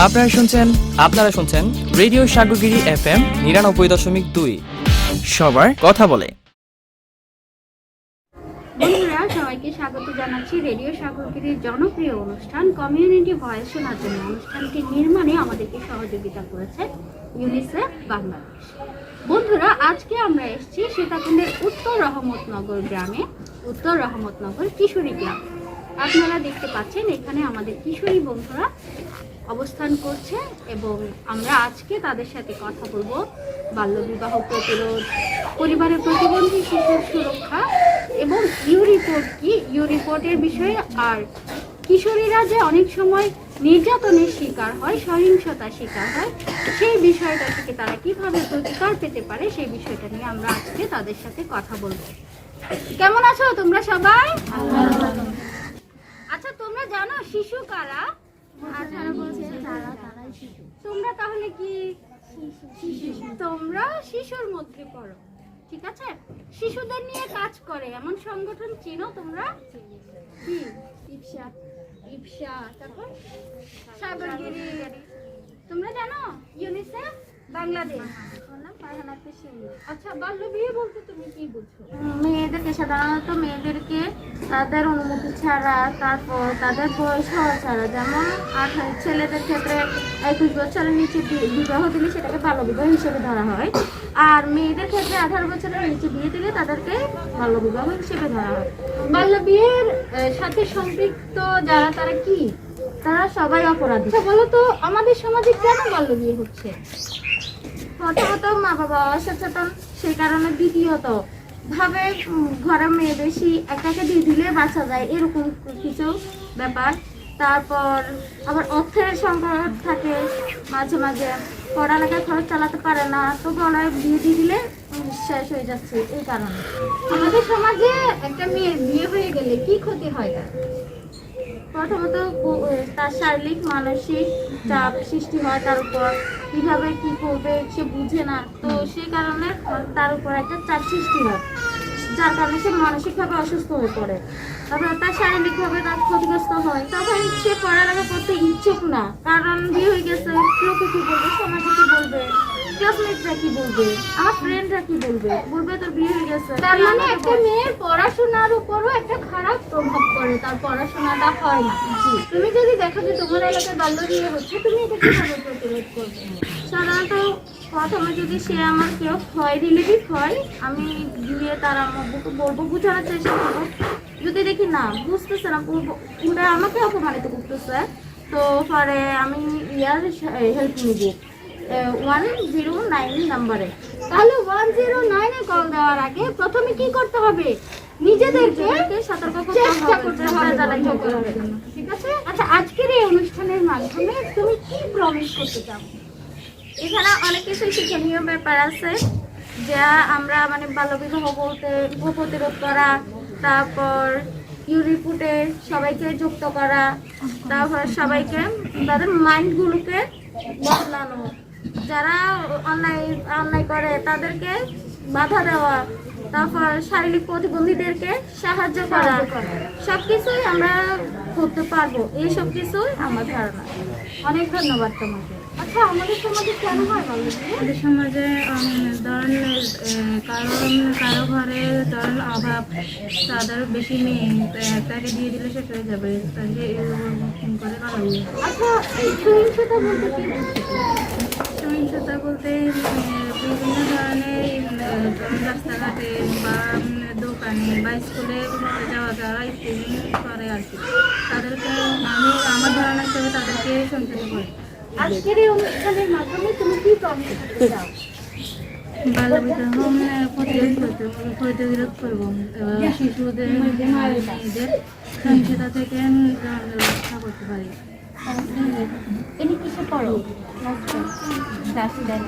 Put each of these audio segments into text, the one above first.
আপনারা শুনছেন radio Sagargiri FM ৯৯.২। সবার কথা বলে। বন্ধুরা, সবাইকে স্বাগত জানাচ্ছি রেডিও সাগরগিরির জনপ্রিয় অনুষ্ঠান কমিউনিটি ভয়েস শোনার জন্য। অনুষ্ঠানটি নির্মাণে আমাদেরকে সহযোগিতা করেছে ইউনিসেফ বাংলাদেশ। বন্ধুরা, আজকে আমরা এসেছি সীতাকুণ্ডের উত্তর রহমতনগর গ্রামে, উত্তর রহমতনগর কিশোরী ক্লাব। আপনারা দেখতে পাচ্ছেন এখানে আমাদের কিশোরী বন্ধুরা অবস্থান করছে এবং আমরা আজকে তাদের সাথে কথা বলবো বাল্যবিবাহ প্রতিরোধ, পরিবারের প্রতিবন্ধী শিশুর সুরক্ষা এবং ইউ রিপোর্টের বিষয়ে, আর কিশোরীরা যে অনেক সময় নির্যাতনের শিকার হয়, সহিংসতার শিকার হয়, সেই বিষয়টা থেকে তারা কিভাবে প্রতিকার পেতে পারে সেই বিষয়টা নিয়ে আমরা আজকে তাদের সাথে কথা বলবো। কেমন আছো তোমরা সবাই? আচ্ছা, তোমরা জানো শিশু কারা? 18 বছর তারাই শিশু। তোমরা তাহলে কি তোমরা শিশুর মধ্যে পড়ো, ঠিক আছে? শিশুদের নিয়ে কাজ করে এমন সংগঠন চিনো তোমরা? কি? ইপসা, তারপর সাগরগিরি। তোমরা জানো ইউনিসেফ বাংলাদেশ? আচ্ছা, বাল্য বিয়ে বলতে তুমি কি বুঝছো? মেয়েদেরকে সাধারণত তাদের অনুমতি ছাড়া, তারপর তাদের বয়স হওয়া ছাড়া, যেমন ছেলেদের ক্ষেত্রে 21 বছরের নিচে বিবাহ দিলে সেটাকে বাল্যবিবাহ হিসেবে ধরা হয়, আর মেয়েদের ক্ষেত্রে 18 বছরের নিচে বিয়ে দিলে তাদেরকে বাল্যবিবাহ হিসেবে ধরা হয়। বাল্য বিয়ের সাথে সম্পৃক্ত যারা, তারা কি? তারা সবাই অপরাধী। আচ্ছা বলো তো, আমাদের সমাজে কেন বাল্য বিয়ে হচ্ছে? প্রথমত মা বাবা অসচেতন, সেই কারণে। দ্বিতীয়ত ভাবে ঘরে মেয়ে বেশি, একটাকে দিয়ে দিলে বাঁচা যায়, এরকম কিছু ব্যাপার। তারপর আবার অর্থের সংকট থাকে, মাঝে মাঝে পড়ালেখার খরচ চালাতে পারে না, তো বলে বিয়ে দিয়ে দিলে শেষ হয়ে যাচ্ছে, এই কারণে। আমাদের সমাজে একটা মেয়ের বিয়ে হয়ে গেলে কি ক্ষতি হয় তার? প্রথমত তার শারীরিক মানসিক চাপ সৃষ্টি হয়, তার উপর কিভাবে কি করবে সে বুঝে না, তো সেই কারণে তার উপর একটা চাপ সৃষ্টি হয়, যার কারণে সে মানসিকভাবে অসুস্থ হয়ে পড়ে। তারপর তার শারীরিকভাবে তার ক্ষতিগ্রস্ত হয়, তখন সে পড়ালেখা করতে ইচ্ছুক না, কারণ বিয়ে হয়ে গেছে। লোকে কি বলবে, সমাজে কি বলবে, ক্লাসমেটরা কি বলবে, আমার ফ্রেন্ডরা কি বলবে, তোর বিয়ে হয়ে গেছে। তার মানে একটা মেয়ের পড়াশোনার উপরও একটা খারাপ প্রভাব পড়ে, তার পড়াশোনাটা হয় না। তুমি যদি দেখো যে তোমার এলাকায় বাল্য বিয়ে হচ্ছে, তুমি এটা কিভাবে প্রতিরোধ করবে? সাধারণত প্রথমে যদি সে আমার কেউ হয়, রিলেটিভ হয়, আমি গিয়ে তার আম্মুকে বলবো, বোঝানোর চেষ্টা করবো। যদি দেখি না বুঝতেছে না, ওরা আমাকে অপমানিত করতেছে, তো পরে আমি হেল্প নিব 109 নাম্বারে। তাহলে 109-এ কল দেওয়ার আগে প্রথমে কি করতে হবে? নিজেদেরকে সতর্ক চেষ্টা করতে হবে, ঠিক আছে? আচ্ছা, আজকের এই অনুষ্ঠানের মাধ্যমে তুমি কি প্রমিস করতে চাও? এখানে অনেক কিছু শিক্ষণীয় ব্যাপার আছে, যা আমরা বাল্যবিবাহ বলতে প্রতিরোধ করা, তারপর ইউরিপুটে সবাইকে যুক্ত করা, তারপর সবাইকে তাদের মাইন্ডগুলোকে বদলানো, যারা অন্যায় করে তাদেরকে বাধা দেওয়া, তারপর শারীরিক প্রতিবন্ধীদেরকে সাহায্য করা, সবকিছুই আমরা করতে পারবো। এই সব কিছুই আমার ধারণা। অনেক ধন্যবাদ তোমাকে। আচ্ছা, আমাদের সমাজে কেন হয় বাল্য বিয়ে? আমাদের সমাজে কারো ঘরে অভাব, তাদের বেশি মেয়ে, তাকে দিয়ে দিলে শেষ হয়ে যাবে, তাকে এরকম করে ভালো। আচ্ছা, এই সহিংসতা বলতে কি বুঝছো? সহিংসতা বলতে বিভিন্ন ধরনের রাস্তাঘাটে বা দোকানে বা স্কুলে যাওয়া স্কুলিং করে আর কি, তাদেরকে আমার ধারণা হিসেবে তাদেরকে সহিংসতা করে। আজকের এই অনুষ্ঠানের মাধ্যমে তুমি কি প্রমিস করতে চাও? বাল্যবিবাহ প্রতিরোধ করবো, শিশুদের মেয়েদের সহিংসতা থেকে রক্ষা করতে পারি। ইনি কিসে পড়ো? ক্লাস 10।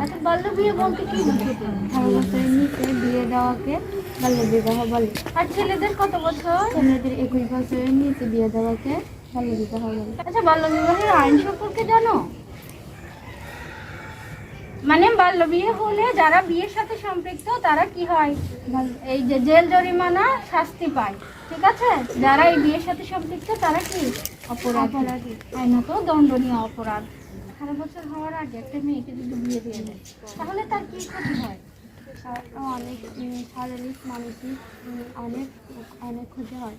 আচ্ছা, বাল্য বিয়ে বলতে কি বুঝছো? 18 বছরের নিচে বিয়ে দেওয়াকে বাল্যবিবাহ বলে। আর ছেলেদের কত বছর? ছেলেদের 21 বছরের নিচে বিয়ে দেওয়াকে বাল্যবিবাহ বলে। আচ্ছা, বাল্য বিবাহের আইন সম্পর্কে জানো? মানে বাল্য বিয়ে হলে যারা বিয়ের সাথে সম্পৃক্ত তারা কি হয়, এই যে জেল জরিমানা শাস্তি পায়, ঠিক আছে। যারা এই বিয়ের সাথে সম্পৃক্ত তারা কি অপরাধী, আইনত দণ্ডনীয় অপরাধ। 18 বছর হওয়ার আগে একটা মেয়েকে যদি বিয়ে দিয়ে দেয় তাহলে তার কি ক্ষতি হয়? অনেক শারীরিক মানসিক অনেক ক্ষতি হয়।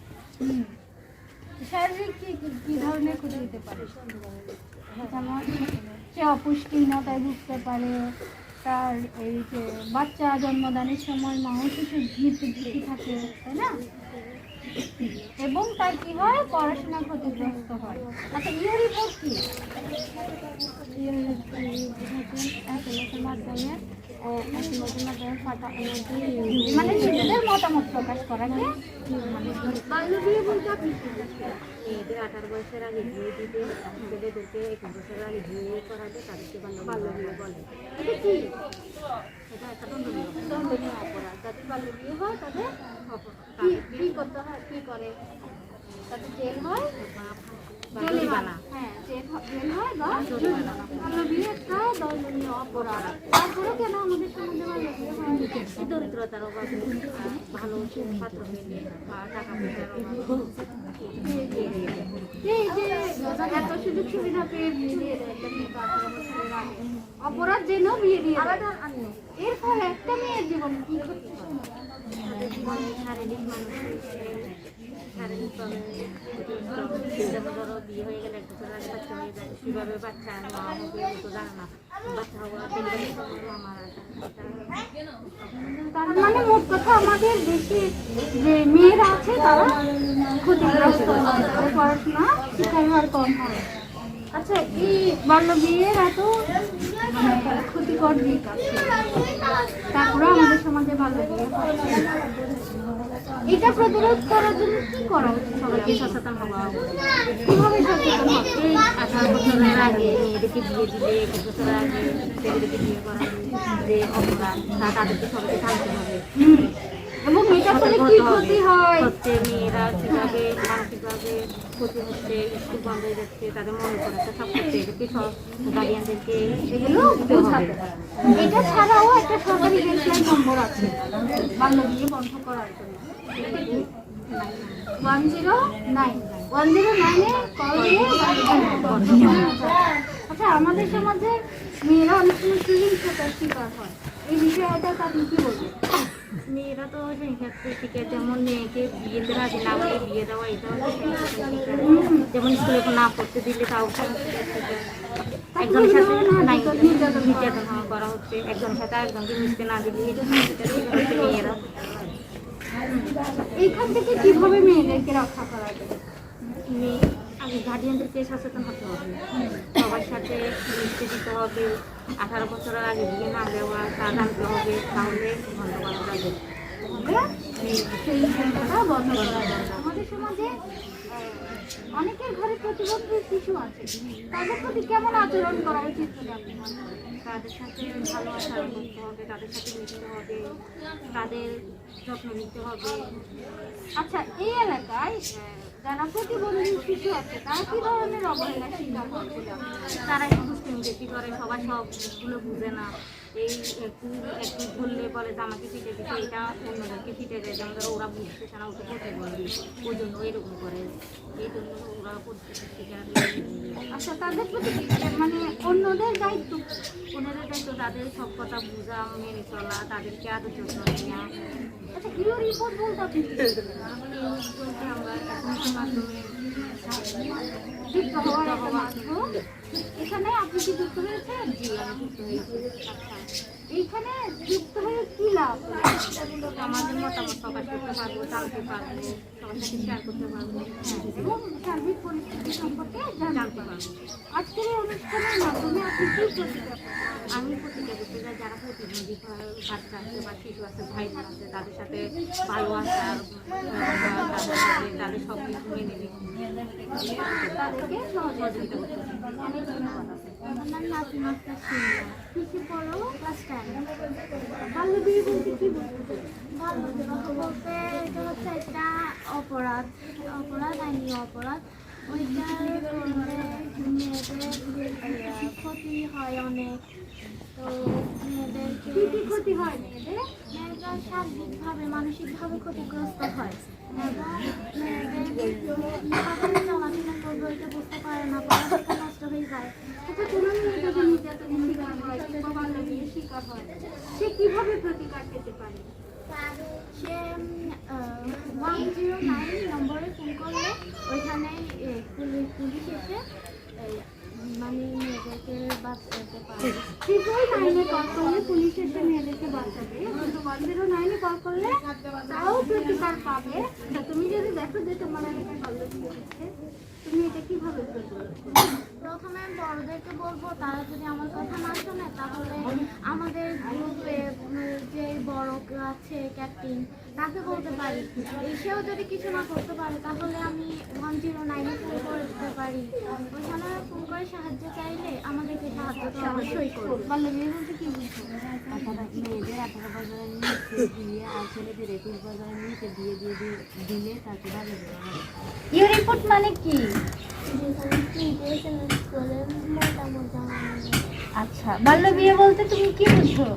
শারীরিক কি ধরনের ক্ষতি হতে পারে? যেমন সে অপুষ্টিহীনতায় ভুগতে পারে, তার এই যে বাচ্চা জন্মদানের সময় মা ও শিশুর মৃত্যুর থাকে, তাই না? এবং তার কি হয়, পড়াশোনা ক্ষতিগ্রস্ত হয়। আচ্ছা, ইউ রিপোর্ট কি? মানে শিশুদের মতামত প্রকাশ করাকে বাল্য বিয়ে বলতে আপনি কি বুঝেন? মেয়েদের 18 বছরের আগে বিয়ে দিতে, ছেলেদেরকে 21 বছরের আগে বিয়ে করালে তাদেরকে বাল্য বিয়ে বলে। এটা কি? এটা একটা দণ্ডনীয় অপরাধ। যাদের বাল্য বিয়ে হয় তাদের কি করতে হয়, কি করে? তাদের জেল হয়, জরিমানা। হ্যাঁ জেল হয় বা জরিমানা। বাল্য বিয়ে একটা দণ্ডনীয় অপরাধ। তারপরে কেন আমাদের সমাজে বাল্য বিয়ে হয়? দরিদ্রতার অভাবে, ভালো পাত্র পেলে বা টাকা পয়সার অভাবে এই যে এত সুযোগ সুবিধা পেয়ে বিয়ে দিয়ে দেয়, একটা মেয়েকে 18 বছরের আগে অপরাধ জেনেও বিয়ে দিয়ে দেয়। এর ফলে একটা মেয়ের জীবন কি ক্ষতি হয়? তাদের জীবনে শারীরিক মানসিক শারীরিকভাবে যেমন ধরো বিয়ে হয়ে গেলে 1 বছর আগে বাচ্চা হয়ে যায়, কীভাবে বাচ্চা নেওয়া হবে ও তো জানে না, বাচ্চা হওয়ার ডেলিভারি সময় মারা যায়। তার মানে মোট কথা আমাদের দেশে যে মেয়েরা আছে তারা ক্ষতিগ্রস্ত হয়, তাদের পড়াশোনা শিক্ষার হার কম হয়। আচ্ছা, এই বাল্য বিয়ের এত ক্ষতিকর দিক আছে, তারপরে আমাদের সমাজে বাল্য বিয়ে হয়। এটা প্রতিরোধ করার জন্য কি করা উচিত? সবাইকে সচেতন হওয়া উচিত। কিভাবে সচেতন হবে? এই 18 বছরের আগে মেয়েদেরকে বিয়ে দিলে, 21 বছরের আগে ছেলেদেরকে বিয়ে করালে যে অপরাধ তাদেরকে সবাইকে জানতে হবে। এবং এটা ফলে কি ক্ষতি হয়? হচ্ছে মেয়েরা কীভাবে মানসিকভাবে ক্ষতি হচ্ছে, স্কুল বন্ধ হয়ে যাচ্ছে, তাদের মনে পড়াচ্ছে সব করতে, এদেরকে সব গার্ডিয়ানদেরকে এগুলো বোঝাতে হবে। এটা ছাড়াও একটা সরকারি হেল্পলাইন নম্বর আছে বাল্য বিয়ে বন্ধ করার জন্য। 109 কল দিয়ে বাল্য বিয়ে বন্ধ করা যায়। আচ্ছা, আমাদের সমাজে মেয়েরা অনেক সময় সহিংসতার শিকার হয়, এই বিষয়টা আপনি কি বলবেন? মেয়েরা তো হিংসাত্মক শিকার, যেমন মেয়েকে বিয়েতে রাজি না হলে বিয়ে দেওয়া, এটাও একটা হিংসাত্মক শিকার। যেমন স্কুলে না পড়তে দিলে তাও হিংসাত্মক শিকার। একজনের সাথে নির্যাতন করা হচ্ছে, একজনের সাথে আরেকজনকে মিশতে না দিলে এটা শিকার হচ্ছে মেয়েরা। এইখান থেকে কিভাবে মেয়েদেরকে রক্ষা করা যায়? মেয়ে আগে গার্ডিয়ানদেরকে সচেতন হতে হবে, সবার সাথে মিশতে দিতে হবে, 18 বছরের আগে বিয়ে না দেওয়া তা জানতে হবে, তাহলে বন্ধ করা যাবে। সেই সংখ্যাটা বন্ধ করা যায়। আমাদের সমাজে অনেকের ঘরে প্রতিবন্ধী শিশু আছে, তাদের প্রতি কেমন আচরণ করা উচিত বলে আপনি মনে করেন? তাদের সাথে ভালো আচরণ করতে হবে, তাদের সাথে মিশতে হবে, তাদের যত্ন নিতে হবে। আচ্ছা, এই এলাকায় যারা প্রতিবন্ধী শিশু আছে তারা কি ধরনের অবহেলার শিকার হয় বলে আপনি মনে করেন? তারা একটু দুষ্টামি বেশি করে, সবাই সবগুলো বুঝে না। এই একটু একটু ভুললে বলে যে আমাকে পিটে দিচ্ছে, এটা অন্যদেরকে পিটে দেয়, যেমন ধরো ওরা বুঝতেছে না, ওকে প্রতিবন্ধী, ওই জন্য এরকম করে, এই জন্য ওরা শিকার। আচ্ছা, তাদের প্রতি মানে অন্যদের দায়িত্ব, ওনাদের দায়িত্ব তাদের সব কথা বোঝা, মেনে চলা, তাদেরকে আদর যত্ন নেওয়া। আচ্ছা, ইউ রিপোর্ট বলতে আপনি কি বলতে আমরা এখন মাধ্যমে যুক্ত হওয়ার একটা মাধ্যম। এখানে আপনি কি যুক্ত হয়েছেন? জি, আমি যুক্ত হয়েছি। এইখানে যুক্ত হয়ে কি লাভ? আমাদের মতামত প্রকাশ করতে পারবো, জানতে পারবো, সবার সাথে শেয়ার করতে পারবো এবং সার্বিক পরিস্থিতি সম্পর্কে জানতে পারবো। আজকের এই অনুষ্ঠানের মাধ্যমে আপনি কি প্রতিক্রিয়া পাবেন? আমি প্রতিজ্ঞা করতে চাই, যারা প্রতিবন্ধী বাচ্চা আছে বা শিশু আছে, ভাই বোন আছে, তাদের সাথে ভালো আচার, তাদের সব কিছু মেনে নিই, তাদেরকে সহযোগিতা করতে চাই। অনেক ধন্যবাদ। আমার নাম নাসিমা আক্তার সিনহা। কিসে পড়ো? ক্লাস 10। বাল্য বিয়ে বলতে কি বুঝতে? বাল্য বিবাহ বলতে এটা হচ্ছে একটা অপরাধ, আইনি অপরাধ। ওইটার ফলে মেয়েদের ক্ষতি হয় অনেক। তো হয় মেয়েদের? মেয়েরা শারীরিকভাবে মানসিকভাবে ক্ষতিগ্রস্ত হয় এবং মেয়েদের কিভাবে চলাফেরা করবে এটা বুঝতে পারে না, পড়াশোনা নষ্ট হয়ে যায়। আচ্ছা, কোনো মেয়ে যদি নির্যাতনের শিকার হয় কিংবা বাল্যবিয়ের শিকার হয়, সে কিভাবে প্রতিকার পেতে পারে? সে 109 নম্বরে ফোন করলে ওইখানে পুলিশ এসে মানে মেয়েদেরকে বাঁচাতে পারে। 999 কল করলে পুলিশ এসে মেয়েদেরকে বাঁচাবে, কিন্তু 109 কল করলে তাও প্রতিকার পাবে। তা তুমি যদি দেখো যে তোমার এলাকায় বাল্যবিয়ে হচ্ছে, তুমি এটা কিভাবে প্রতিরোধ করবে? প্রথমে বড়দেরকে বলবো, তারা যদি আমার কথা না শোনে তাহলে আমাদের গ্রুপে যে বড় আছে ক্যাপ্টেন, তাকে বলতে পারি। সেও যদি কিছু না করতে পারে তাহলে আমি 109 ফোন করে দিতে পারি। ওইখানে ফোন করে সাহায্য চাইলে আমাদেরকে সাহায্য তো অবশ্যই করবে। বাল্যবিয়ে বলতে কি বুঝছো? মেয়েদের 18 বছরের নিচে দিয়ে আর ছেলেদের 21 বছরের নিচে দিলে তাকে বাড়ি দেওয়া হয়। ইউ রিপোর্ট মানে কি? আচ্ছা, বাল্যবিয়ে বলতে তুমি কি বুঝো?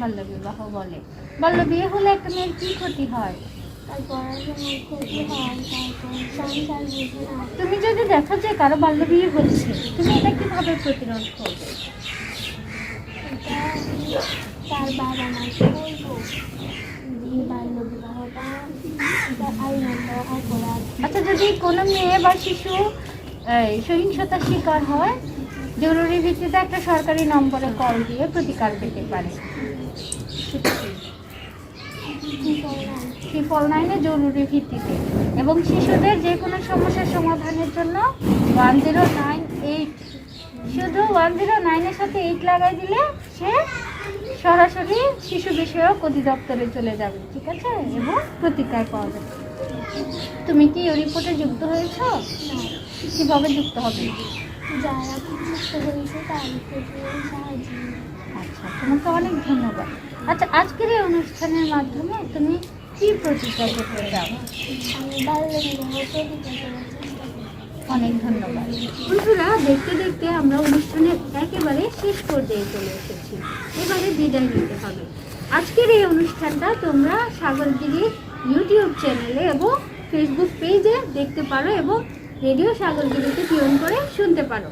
বাল্যবিবাহ বলে। বাল্যবিয়ে হলে একটা মেয়ের কি ক্ষতি হয়? তুমি যদি দেখো যে কারো বাল্যবিয়ে হচ্ছে, তুমি এটা কিভাবে প্রতিরোধ করবে? তার বাবা মাকে বলবো বাল্য বিবাহটা আইনত অপরাধ। আচ্ছা, যদি কোনো মেয়ে বা শিশু সহিংসতার শিকার হয়, জরুরি ভিত্তিতে একটা সরকারি নম্বরে কল দিয়ে প্রতিকার পেতে পারে। 999 জরুরি ভিত্তিতে। এবং শিশুদের যে কোনো সমস্যার সমাধানের জন্য 1098, শুধু 109-এর সাথে 8 লাগাই দিলে সে সরাসরি শিশু বিষয়ক অধিদপ্তরে চলে যাবে, ঠিক আছে, এবং প্রতিকার পাওয়া যাবে। তুমি কি এই রিপোর্টে যুক্ত হয়েছ? কিভাবে যুক্ত হবে? যারা যুক্ত হয়েছে তাদেরকে সাহায্য। আচ্ছা, তোমাকে অনেক ধন্যবাদ। আচ্ছা, আজকের এই অনুষ্ঠানের মাধ্যমে তুমি কি প্রতিকার করতে চাও? আমি বাল্য বিবাহ প্রতিকার করার চেষ্টা করি। অনেক ধন্যবাদ। বন্ধুরা, দেখতে দেখতে আমরা অনুষ্ঠানের একেবারে শেষ পর্যায়ে চলে এসেছি। এবারে বিদায় নিতে হবে। আজকের এই অনুষ্ঠানটা তোমরা সাগরগিরির ইউটিউব চ্যানেলে এবং ফেসবুক পেজে দেখতে পারো এবং রেডিও সাগরগিরিতে টিউন করে শুনতে পারো।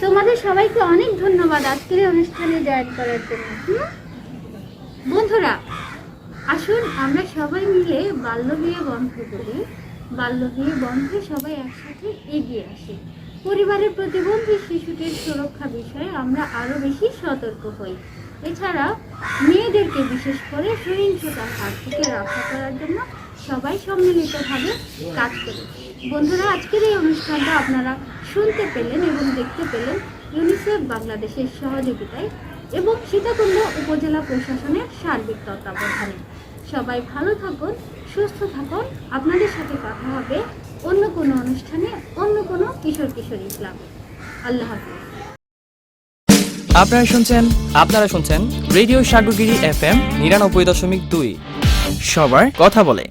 তোমাদের সবাইকে অনেক ধন্যবাদ আজকের এই অনুষ্ঠানে জয়েন করার জন্য। বন্ধুরা, আসুন আমরা সবাই মিলে বাল্যবিয়ে বন্ধ করি। বাল্যবিয়ে বন্ধে সবাই একসাথে এগিয়ে আসি। পরিবারের প্রতিবন্ধী শিশুটির সুরক্ষা বিষয়ে আমরা আরও বেশি সতর্ক হই। এছাড়া মেয়েদেরকে বিশেষ করে সহিংসতার হাত থেকে রক্ষা করার জন্য সবাই সম্মিলিতভাবে কাজ করি। বন্ধুরা, আজকের এই অনুষ্ঠানটা আপনারা শুনতে পেলেন এবং দেখতে পেলেন ইউনিসেফ বাংলাদেশের সহযোগিতায় এবং সীতাকুণ্ড উপজেলা প্রশাসনের সার্বিক তত্ত্বাবধানে। সবাই ভালো থাকুন, সুস্থ থাকুন। আপনাদের সাথে কথা হবে অন্য কোনো অনুষ্ঠানে, অন্য কোনো কিশোর কিশোরী ইসলাম। আল্লাহ হাফিজ। আপনারা শুনছেন রেডিও সাগরগিরি FM 99.2। সবার কথা বলে।